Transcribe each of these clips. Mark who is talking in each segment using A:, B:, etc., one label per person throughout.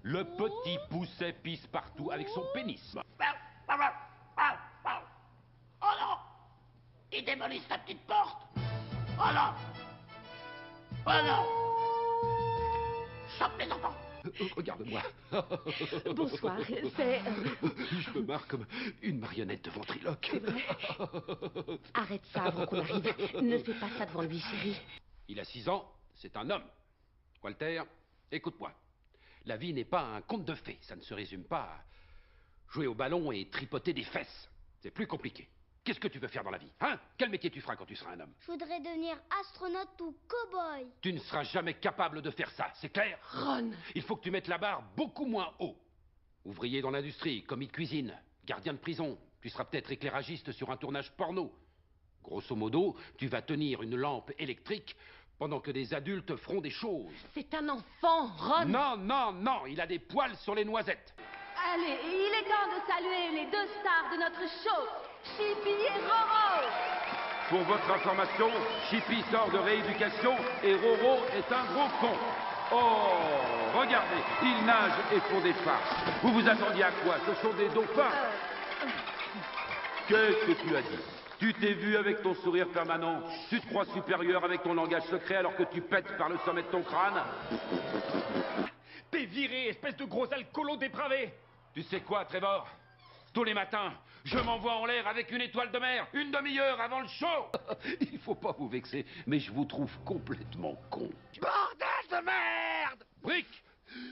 A: Le petit pousset pisse partout avec son pénis.
B: Oh non! Ils démolissent la petite porte! Oh non! Oh non! Chope les enfants!
A: Regarde-moi.
C: Bonsoir, c'est...
A: Je me marre comme une marionnette de ventriloque.
C: C'est vrai. Arrête ça avant qu'on arrive. Ne fais pas ça devant lui, chérie.
A: Il a 6 ans, c'est un homme. Walter, écoute-moi. La vie n'est pas un conte de fées. Ça ne se résume pas à jouer au ballon et tripoter des fesses. C'est plus compliqué. Qu'est-ce que tu veux faire dans la vie, hein? Quel métier tu feras quand tu seras un homme?
D: Je voudrais devenir astronaute ou cow-boy.
A: Tu ne seras jamais capable de faire ça, c'est clair?
C: Ron!
A: Il faut que tu mettes la barre beaucoup moins haut. Ouvrier dans l'industrie, commis de cuisine, gardien de prison. Tu seras peut-être éclairagiste sur un tournage porno. Grosso modo, tu vas tenir une lampe électrique pendant que des adultes feront des choses.
C: C'est un enfant, Ron!
A: Non, non, non, il a des poils sur les noisettes.
C: Allez, il est temps de saluer les 2 stars de notre show, Chippy et Roro!
A: Pour votre information, Chippy sort de rééducation et Roro est un gros con. Oh, regardez, ils nagent et font des farces. Vous vous attendiez à quoi? Ce sont des dauphins. Qu'est-ce que tu as dit? Tu t'es vu avec ton sourire permanent? Tu te crois supérieur avec ton langage secret alors que tu pètes par le sommet de ton crâne?
E: T'es viré, espèce de gros alcoolo dépravé!
A: Tu sais quoi, Trevor? Tous les matins, je m'envoie en l'air avec une étoile de mer, une demi-heure avant le show. Il faut pas vous vexer, mais je vous trouve complètement con.
B: Bordel de merde!
A: Brick!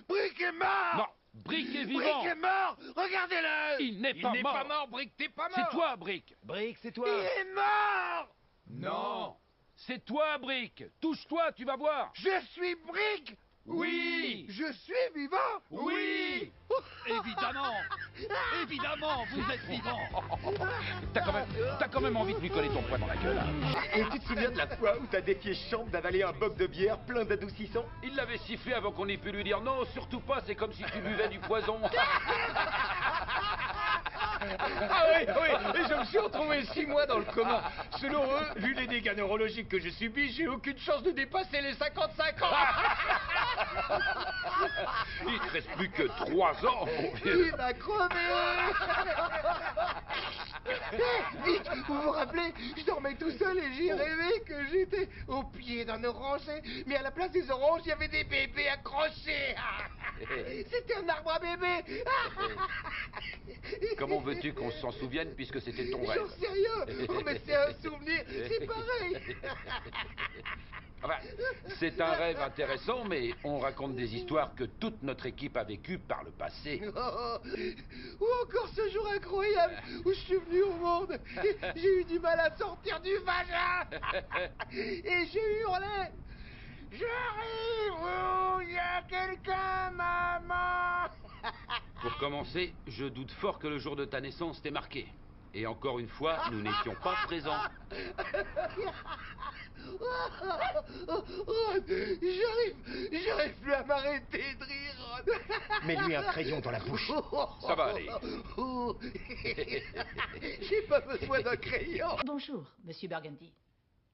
B: Brick est mort!
A: Non, Brick est vivant.
B: Brick est mort! Regardez-le!
A: Il n'est pas mort.
E: Brick, t'es pas mort!
A: C'est toi, Brick.
E: Brick, c'est toi!
B: Il est mort!
A: Non. C'est toi, Brick. Touche-toi, tu vas voir.
B: Je suis Brick!
A: Oui.
B: Je suis vivant!
A: Oui.
E: Évidemment! Évidemment, vous êtes vivant!
A: T'as quand même envie de lui coller ton poing dans la gueule.
F: Et tu te souviens de la fois où t'as défié Champ d'avaler un boc de bière plein d'adoucissants?
A: Il l'avait sifflé avant qu'on ait pu lui dire non, surtout pas, c'est comme si tu buvais du poison.
F: Ah oui, oui, et je me suis retrouvé 6 mois dans le coma. Selon eux, vu les dégâts neurologiques que j'ai subis, j'ai aucune chance de dépasser les 55 ans.
A: Il te reste plus que 3 ans, mon vieux.
B: Il m'a crevé! Vite, vous vous rappelez, je dormais tout seul et j'ai rêvé que j'étais au pied d'un oranger, mais à la place des oranges, il y avait des bébés accrochés. C'était un arbre à bébés.
A: Comment veux-tu qu'on s'en souvienne puisque c'était ton rêve?
B: J'en sais rien. Oh, mais c'est un souvenir, c'est pareil.
A: Enfin, c'est un rêve intéressant, mais on raconte des histoires que toute notre équipe a vécues par le passé.
B: Oh, ou encore ce jour incroyable où je suis venu au monde. J'ai eu du mal à sortir du vagin. Et j'ai hurlé. J'arrive, oh, il y a quelqu'un, maman.
A: Pour commencer, je doute fort que le jour de ta naissance t'ait marqué. Et encore une fois, nous n'étions pas présents.
B: Ron, j'arrive plus à m'arrêter de rire, Ron.
F: Mets-lui un crayon dans la bouche.
A: Ça va aller.
B: J'ai pas besoin d'un crayon.
C: Bonjour, Monsieur Burgundy.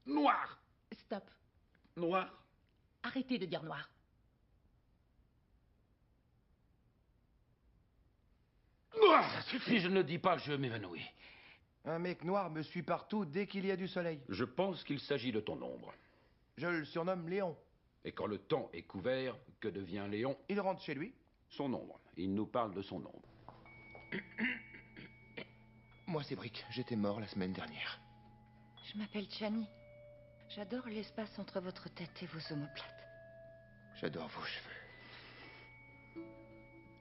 A: Noir.
C: Stop.
A: Noir.
C: Arrêtez de dire noir.
A: Noir. Ça suffit, je ne le dis pas, je m'évanouis.
G: Un mec noir me suit partout dès qu'il y a du soleil.
A: Je pense qu'il s'agit de ton ombre.
G: Je le surnomme Léon.
A: Et quand le temps est couvert, que devient Léon?
G: Il rentre chez lui.
A: Son ombre. Il nous parle de son ombre.
F: Moi, c'est Brick. J'étais mort la semaine dernière.
H: Je m'appelle Chani. J'adore l'espace entre votre tête et vos omoplates.
F: J'adore vos cheveux.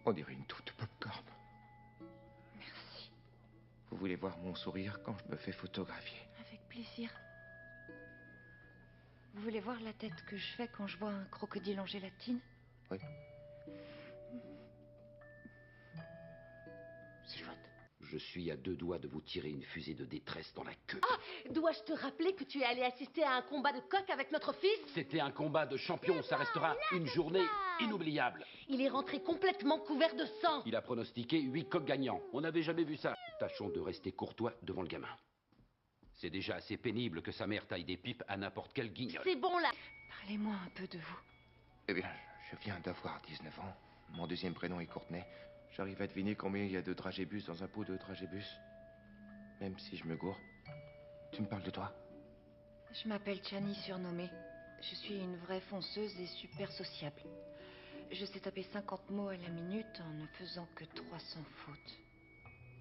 F: On dirait une touffe de popcorn.
H: Merci.
F: Vous voulez voir mon sourire quand je me fais photographier?
H: Avec plaisir. Vous voulez voir la tête que je fais quand je vois un crocodile en gélatine?
F: Oui. C'est chouette.
A: Je suis à 2 doigts de vous tirer une fusée de détresse dans la queue.
C: Dois-je te rappeler que tu es allé assister à un combat de coq avec notre fils?
A: C'était un combat de champions, ça restera une journée inoubliable.
C: Il est rentré complètement couvert de sang.
A: Il a pronostiqué 8 coqs gagnants. On n'avait jamais vu ça. Tâchons de rester courtois devant le gamin. C'est déjà assez pénible que sa mère taille des pipes à n'importe quel guignol.
C: C'est bon là.
H: Parlez-moi un peu de vous.
F: Eh bien, je viens d'avoir 19 ans.
G: Mon deuxième prénom est Courtenay. J'arrive à deviner combien il y a de dragébus dans un pot de dragébus. Même si je me gourre. Tu me parles de toi?
H: Je m'appelle Chani surnommée. Je suis une vraie fonceuse et super sociable. Je sais taper 50 mots à la minute en ne faisant que 300 fautes.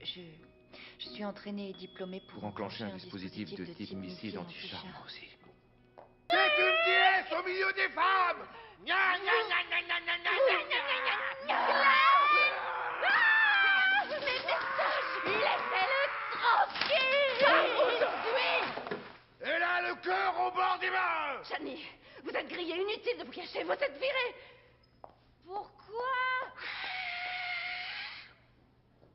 H: Je suis entraînée et diplômée pour
G: enclencher un dispositif de type missile anti-char, moi aussi.
B: C'est une déesse au milieu des femmes. Gna, gna, gna, gna, gna, gna, gna, gna, gna, gna.
C: Laissez-le tranquille! Aujourd'hui!
B: Elle a le cœur au bord des mains.
C: Chani, vous êtes grillé, inutile de vous cacher, vous êtes viré! Pourquoi?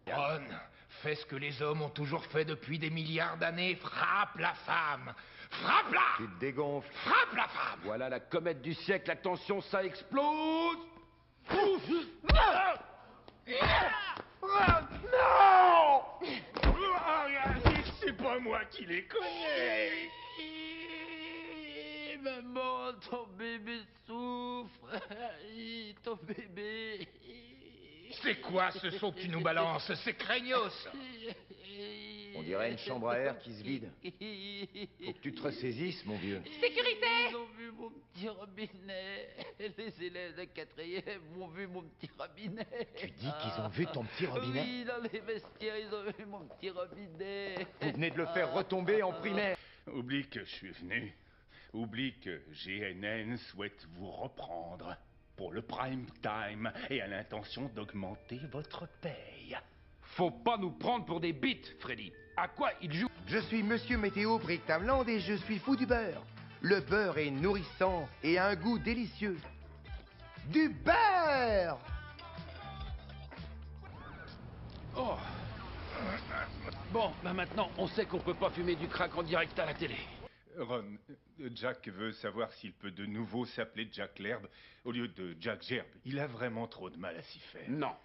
F: Ron, fais ce que les hommes ont toujours fait depuis des milliards d'années. Frappe la femme. Frappe-la!
G: Tu te dégonfles.
F: Frappe la femme!
A: Voilà la comète du siècle, attention, ça explose!
F: Non! C'est pas moi qui l'ai cogné.
A: Maman, ton bébé souffre. Ton bébé.
F: C'est quoi ce son que tu nous balances? C'est craignos.
G: On dirait une chambre à air qui se vide. Faut que tu te ressaisisses, mon vieux.
C: Sécurité!
A: Ils ont vu mon petit robinet. Les élèves de 4e ont vu mon petit robinet.
G: Tu dis qu'ils ont vu ton petit robinet?
A: Oui, dans les vestiaires, ils ont vu mon petit robinet.
G: Vous venez de le faire retomber en primaire.
I: Oublie que je suis venu. Oublie que GNN souhaite vous reprendre pour le prime time et a l'intention d'augmenter votre paye.
A: Faut pas nous prendre pour des bites, Freddy. À quoi il joue?
G: Je suis Monsieur Météo Bricktamland et je suis fou du beurre. Le beurre est nourrissant et a un goût délicieux. Du beurre!
A: Oh. Bon, bah maintenant, on sait qu'on peut pas fumer du crack en direct à la télé.
I: Ron, Jack veut savoir s'il peut de nouveau s'appeler Jack l'Herbe au lieu de Jack Gerbe. Il a vraiment trop de mal à s'y faire.
A: Non.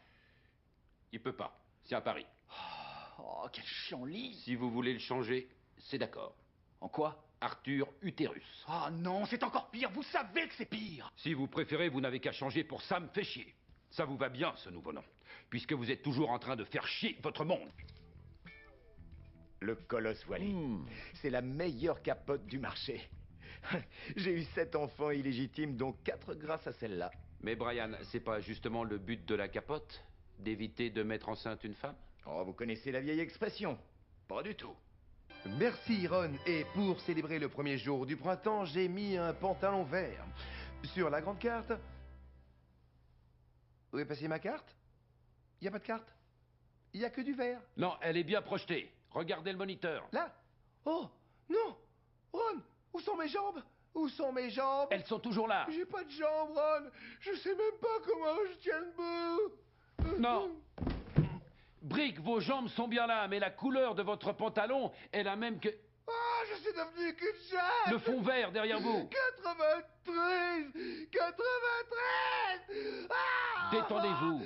A: Il peut pas. C'est un pari.
E: Oh, quel chiant-lit!
A: Si vous voulez le changer, c'est d'accord.
E: En quoi?
A: Arthur Utérus.
E: Ah non, c'est encore pire, vous savez que c'est pire!
A: Si vous préférez, vous n'avez qu'à changer pour Sam fait chier. Ça vous va bien, ce nouveau nom. Puisque vous êtes toujours en train de faire chier votre monde.
J: Le colosse Wally. C'est la meilleure capote du marché. J'ai eu 7 enfants illégitimes, dont 4 grâce à celle-là.
A: Mais Brian, c'est pas justement le but de la capote? D'éviter de mettre enceinte une femme?
J: Oh, vous connaissez la vieille expression? Pas du tout.
G: Merci, Ron. Et pour célébrer le premier jour du printemps, j'ai mis un pantalon vert. Sur la grande carte... Où est passée ma carte? Il n'y a pas de carte? Il n'y a que du vert.
A: Non, elle est bien projetée. Regardez le moniteur.
G: Là? Oh, non! Ron, où sont mes jambes? Où sont mes jambes?
A: Elles sont toujours là.
B: J'ai pas de jambes, Ron. Je sais même pas comment je tiens debout.
A: Non. Brick, vos jambes sont bien là, mais la couleur de votre pantalon est la même que...
B: Ah, je suis devenu cul-de-sac.
A: Le fond vert derrière vous.
B: 93! 93! Ah!
A: Détendez-vous.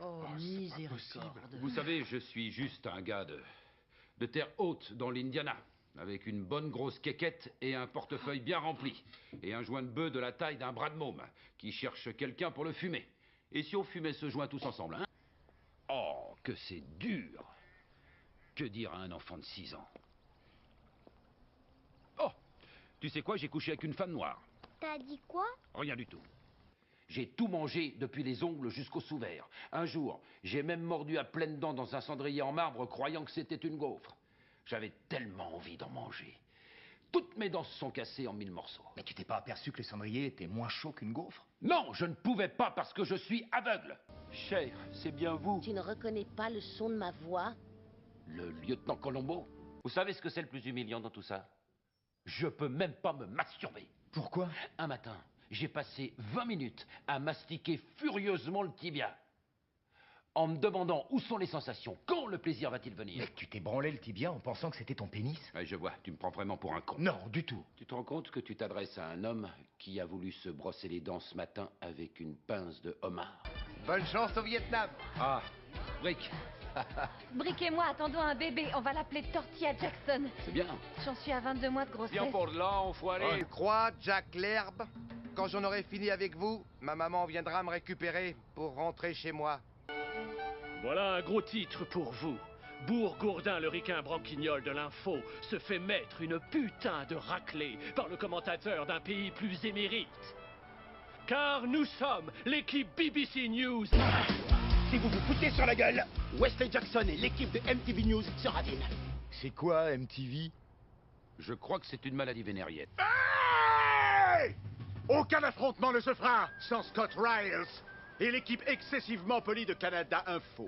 H: Oh, miséricorde.
A: Vous savez, je suis juste un gars de terre haute dans l'Indiana, avec une bonne grosse quéquette et un portefeuille bien rempli, et un joint de bœuf de la taille d'un bras de môme, qui cherche quelqu'un pour le fumer. Et si on fumait ce joint tous ensemble, hein? Oh, que c'est dur! Que dire à un enfant de 6 ans? Oh! Tu sais quoi, j'ai couché avec une femme noire.
D: T'as dit quoi?
A: Rien du tout. J'ai tout mangé, depuis les ongles jusqu'au sous-vert. Un jour, j'ai même mordu à pleines dents dans un cendrier en marbre, croyant que c'était une gaufre. J'avais tellement envie d'en manger. Toutes mes dents se sont cassées en 1000 morceaux.
J: Mais tu t'es pas aperçu que le cendrier était moins chaud qu'une gaufre?
A: Non, je ne pouvais pas parce que je suis aveugle. Cher, c'est bien vous.
K: Tu ne reconnais pas le son de ma voix?
A: Le lieutenant Colombo. Vous savez ce que c'est le plus humiliant dans tout ça? Je peux même pas me masturber.
J: Pourquoi?
A: Un matin, j'ai passé 20 minutes à mastiquer furieusement le tibia. En me demandant où sont les sensations, quand le plaisir va-t-il venir?
J: Mais tu t'es branlé le tibia en pensant que c'était ton pénis?
A: Ouais, je vois, tu me prends vraiment pour un con.
J: Non, du tout.
A: Tu te rends compte que tu t'adresses à un homme qui a voulu se brosser les dents ce matin avec une pince de homard?
G: Bonne chance au Vietnam.
A: Ah, Brick.
C: Brick et moi attendons un bébé, on va l'appeler Tortilla Jackson.
A: C'est bien.
C: J'en suis à 22 mois de grossesse.
E: Viens pour là, enfoiré.
G: Tu crois, Jack l'Herbe? quand j'en aurai fini avec vous, ma maman viendra me récupérer pour rentrer chez moi.
L: Voilà un gros titre pour vous. Bourgourdin, le ricain branquignol de l'info, se fait mettre une putain de raclée par le commentateur d'un pays plus émérite. Car nous sommes l'équipe BBC News.
B: Si vous vous foutez sur la gueule, Wesley Jackson et l'équipe de MTV News se ravinent.
J: C'est quoi, MTV?
A: Je crois que c'est une maladie vénérienne.
B: Hey! Aucun affrontement ne se fera sans Scott Riles et l'équipe excessivement polie de Canada Info.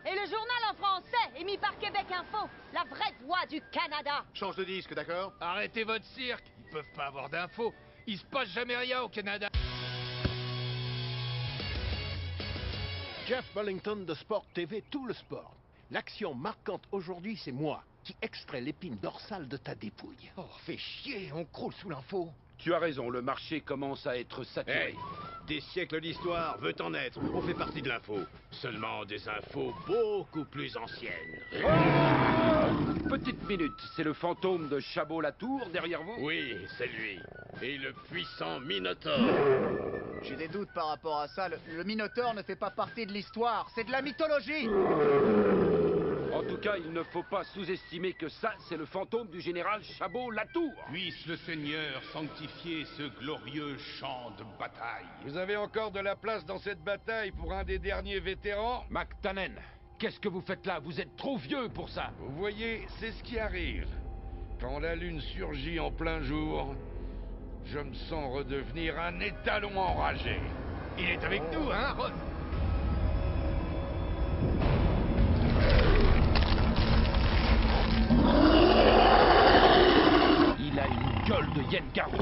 C: Et le journal en français, émis par Québec Info, la vraie voix du Canada.
B: Change de disque, d'accord?
F: Arrêtez votre cirque. Ils peuvent pas avoir d'infos. Il se passe jamais rien au Canada.
M: Jeff Bullington de Sport TV, tout le sport. L'action marquante aujourd'hui, c'est moi qui extrais l'épine dorsale de ta dépouille.
B: Oh, fais chier, on croule sous l'info.
A: Tu as raison, le marché commence à être saturé.
N: Hey, des siècles d'histoire veut en être. On fait partie de l'info. Seulement des infos beaucoup plus anciennes.
A: Petite minute, c'est le fantôme de Chabot-Latour derrière vous?
N: Oui, c'est lui. Et le puissant Minotaure.
O: J'ai des doutes par rapport à ça. Le Minotaure ne fait pas partie de l'histoire. C'est de la mythologie.
A: En tout cas, il ne faut pas sous-estimer que ça, c'est le fantôme du général Chabot-Latour.
I: Puisse le Seigneur sanctifier ce glorieux champ de bataille.
P: Vous avez encore de la place dans cette bataille pour un des derniers vétérans?
A: McTannen, qu'est-ce que vous faites là? Vous êtes trop vieux pour ça.
P: Vous voyez, c'est ce qui arrive. Quand la lune surgit en plein jour, je me sens redevenir un étalon enragé.
F: Il est avec nous, hein, Ron?
A: Il a une gueule de Yen-Garou.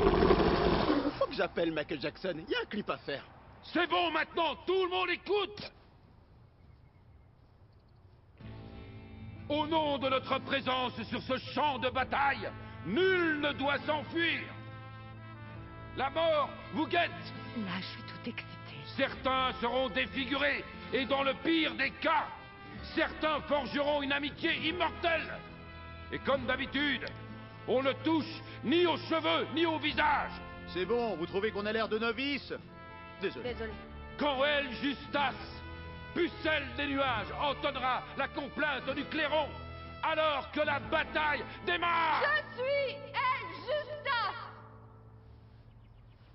O: Faut que j'appelle Michael Jackson. Il y a un clip à faire.
A: C'est bon maintenant, tout le monde écoute. Au nom de notre présence sur ce champ de bataille, nul ne doit s'enfuir. La mort vous guette.
H: Là, je suis tout excitée.
A: Certains seront défigurés, et dans le pire des cas, certains forgeront une amitié immortelle. Et comme d'habitude, on ne touche ni aux cheveux, ni au visage.
O: C'est bon, vous trouvez qu'on a l'air de novices? Désolé.
A: Quand El Justas, pucelle des nuages, entonnera la complainte du clairon, alors que la bataille démarre.
C: Je suis El Justas.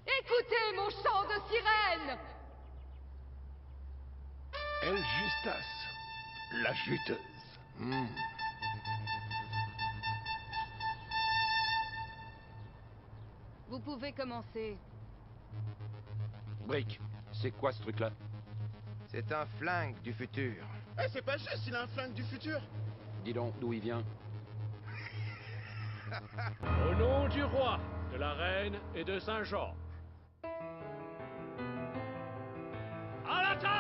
C: Écoutez mon chant de sirène.
M: El Justas, la juteuse.
C: Vous pouvez commencer.
A: Brick, c'est quoi ce truc-là?
G: C'est un flingue du futur.
O: Eh, c'est pas juste, il a un flingue du futur.
A: Dis donc, d'où il vient?
L: Au nom du roi, de la reine et de Saint-Jean. À l'attaque!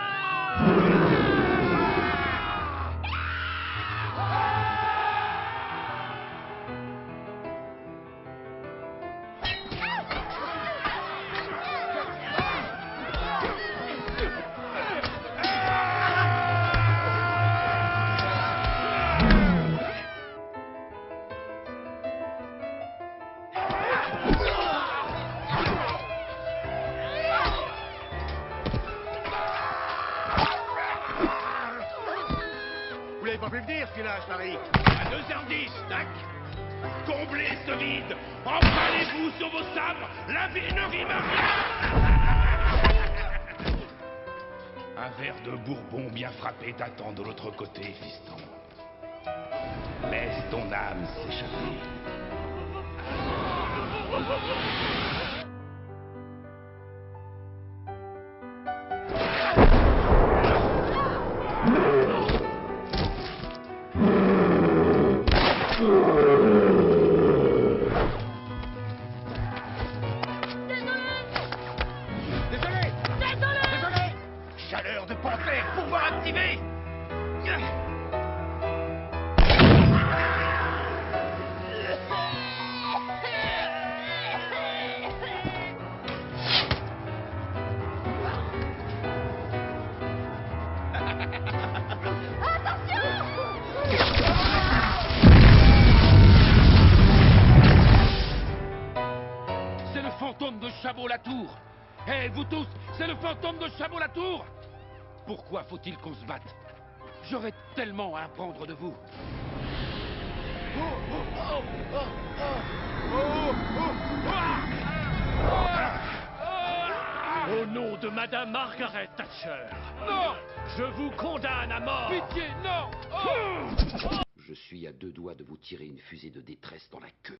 B: Vous l'avez pas pu le dire, celui-là, je parie.
N: À 2h10, tac. Comblez ce vide. Emballez-vous sur vos sabres. La vie ne rime à rien. Un verre de bourbon bien frappé t'attend de l'autre côté, fiston. Laisse ton âme s'échapper.
B: Désolé. Chaleur de panthère, pouvoir activé.
A: C'est le fantôme de Chabot-Latour. Hé, vous tous, c'est le fantôme de Chabot-Latour. Pourquoi faut-il qu'on se batte? J'aurais tellement à apprendre de vous.
L: Au nom de Madame Margaret Thatcher,
A: Non!
L: je vous condamne à mort.
A: Pitié, non!
L: Oh!
A: Je suis à deux doigts de vous tirer une fusée de détresse dans la queue.